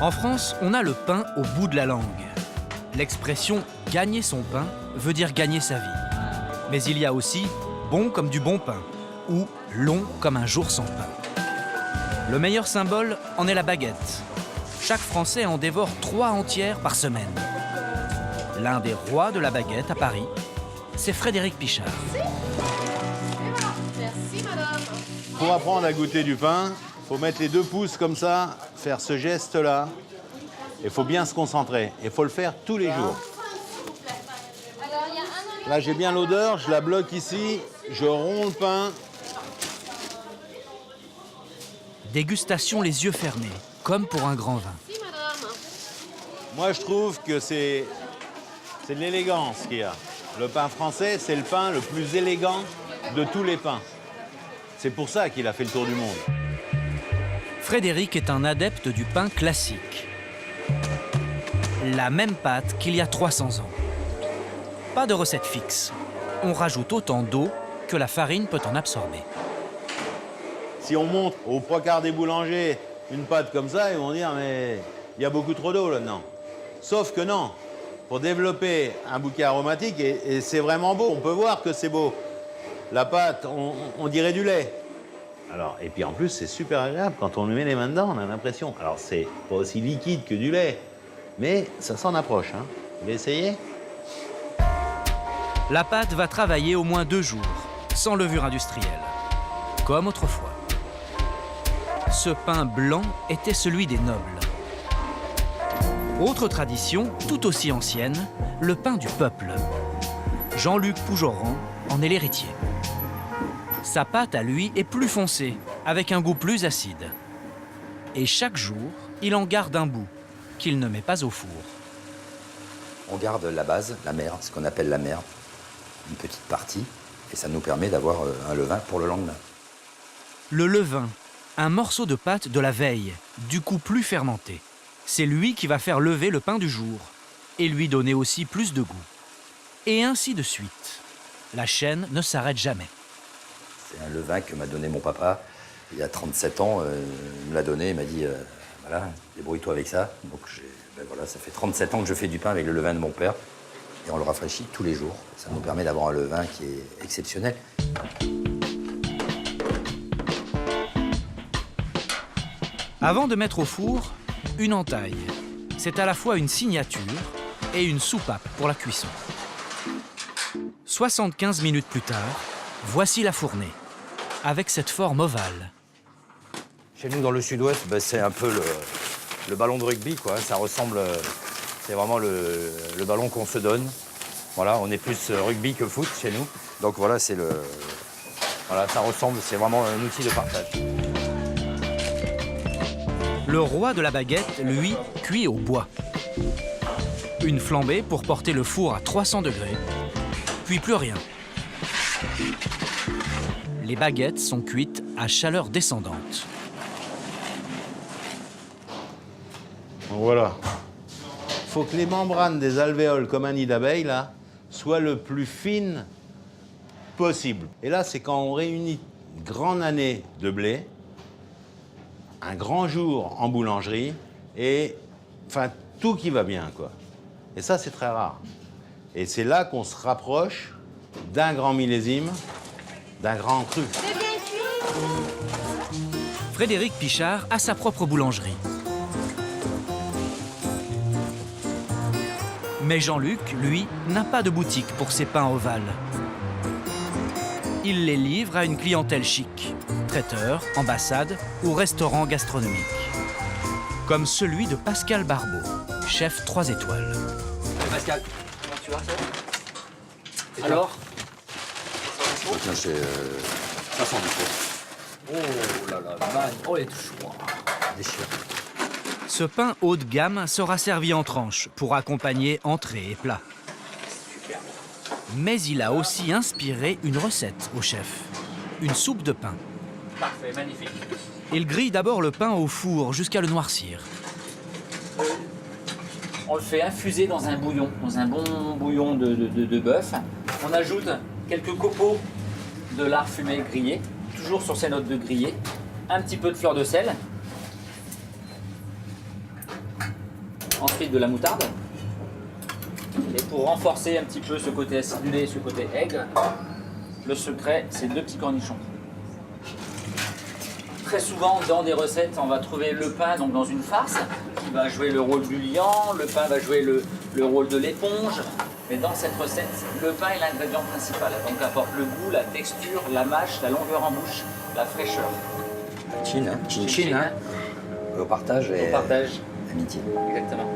En France, on a le pain au bout de la langue. L'expression « gagner son pain » veut dire gagner sa vie. Mais il y a aussi « bon comme du bon pain » ou « long comme un jour sans pain ». Le meilleur symbole en est la baguette. Chaque Français en dévore 3 entières par semaine. L'un des rois de la baguette à Paris, c'est Frédéric Pichard. Merci, madame. Pour apprendre à goûter du pain, il faut mettre les 2 pouces comme ça, faire ce geste-là. Il faut bien se concentrer. Il faut le faire tous les jours. Là, j'ai bien l'odeur, je la bloque ici, je romps le pain. Dégustation les yeux fermés, comme pour un grand vin. Merci, madame. Moi, je trouve que c'est de l'élégance qu'il y a. Le pain français, c'est le pain le plus élégant de tous les pains. C'est pour ça qu'il a fait le tour du monde. Frédéric est un adepte du pain classique. La même pâte qu'il y a 300 ans. Pas de recette fixe. On rajoute autant d'eau que la farine peut en absorber. Si on montre aux 3/4 des boulangers une pâte comme ça, ils vont dire « mais il y a beaucoup trop d'eau là-dedans ». Sauf que non. Pour développer un bouquet aromatique, et c'est vraiment beau, on peut voir que c'est beau. La pâte, on dirait du lait. Alors, et puis en plus, c'est super agréable. Quand on met les mains dedans, on a l'impression. Alors, c'est pas aussi liquide que du lait, mais ça s'en approche. Hein. Vous voulez essayer? La pâte va travailler au moins 2 jours, sans levure industrielle, comme autrefois. Ce pain blanc était celui des nobles. Autre tradition, tout aussi ancienne, le pain du peuple. Jean-Luc Poujoran en est l'héritier. Sa pâte, à lui, est plus foncée, avec un goût plus acide. Et chaque jour, il en garde un bout, qu'il ne met pas au four. On garde la base, la mère, ce qu'on appelle la mère, une petite partie, et ça nous permet d'avoir un levain pour le lendemain. Le levain, un morceau de pâte de la veille, du coup plus fermenté. C'est lui qui va faire lever le pain du jour, et lui donner aussi plus de goût. Et ainsi de suite. La chaîne ne s'arrête jamais. C'est un levain que m'a donné mon papa il y a 37 ans. Il me l'a donné, il m'a dit voilà, débrouille-toi avec ça. Donc voilà, ça fait 37 ans que je fais du pain avec le levain de mon père. Et on le rafraîchit tous les jours. Ça nous permet d'avoir un levain qui est exceptionnel. Avant de mettre au four, une entaille. C'est à la fois une signature et une soupape pour la cuisson. 75 minutes plus tard, voici la fournée, avec cette forme ovale. Chez nous, dans le sud-ouest, c'est un peu le ballon de rugby, quoi. Ça ressemble... c'est vraiment le ballon qu'on se donne. Voilà, on est plus rugby que foot chez nous. Donc voilà, voilà, ça ressemble, c'est vraiment un outil de partage. Le roi de la baguette, lui, cuit au bois. Une flambée pour porter le four à 300 degrés, puis plus rien. Les baguettes sont cuites à chaleur descendante. Voilà. Il faut que les membranes des alvéoles, comme un nid d'abeille, là, soient le plus fines possible. Et là, c'est quand on réunit une grande année de blé, un grand jour en boulangerie, et enfin, tout qui va bien, quoi. Et ça, c'est très rare. Et c'est là qu'on se rapproche d'un grand millésime, d'un grand cru. Frédéric Pichard a sa propre boulangerie. Mais Jean-Luc, lui, n'a pas de boutique pour ses pains ovales. Il les livre à une clientèle chic, traiteur, ambassade ou restaurant gastronomique. Comme celui de Pascal Barbeau, chef 3 étoiles. Pascal, comment tu vas, ça va? Alors? Tiens, c'est... Ça sent du feu. Oh là là, man. Oh, il est tout chaud. déchiré. Ce pain haut de gamme sera servi en tranches pour accompagner entrée et plat. Mais il a aussi inspiré une recette au chef. Une soupe de pain. Parfait, magnifique. Il grille d'abord le pain au four jusqu'à le noircir. On le fait infuser dans un bouillon, dans un bon bouillon de bœuf. On ajoute quelques copeaux de lard fumé grillé, toujours sur ces notes de grillé. Un petit peu de fleur de sel. Ensuite de la moutarde. Et pour renforcer un petit peu ce côté acidulé, ce côté aigre, le secret, c'est 2 petits cornichons. Très souvent, dans des recettes, on va trouver le pain donc dans une farce qui va jouer le rôle du liant, le pain va jouer le rôle de l'éponge. Mais dans cette recette, le pain est l'ingrédient principal. Donc apporte le goût, la texture, la mâche, la longueur en bouche, la fraîcheur. Chin, hein. Chin, hein. Au partage et Au partage. amitié. Exactement.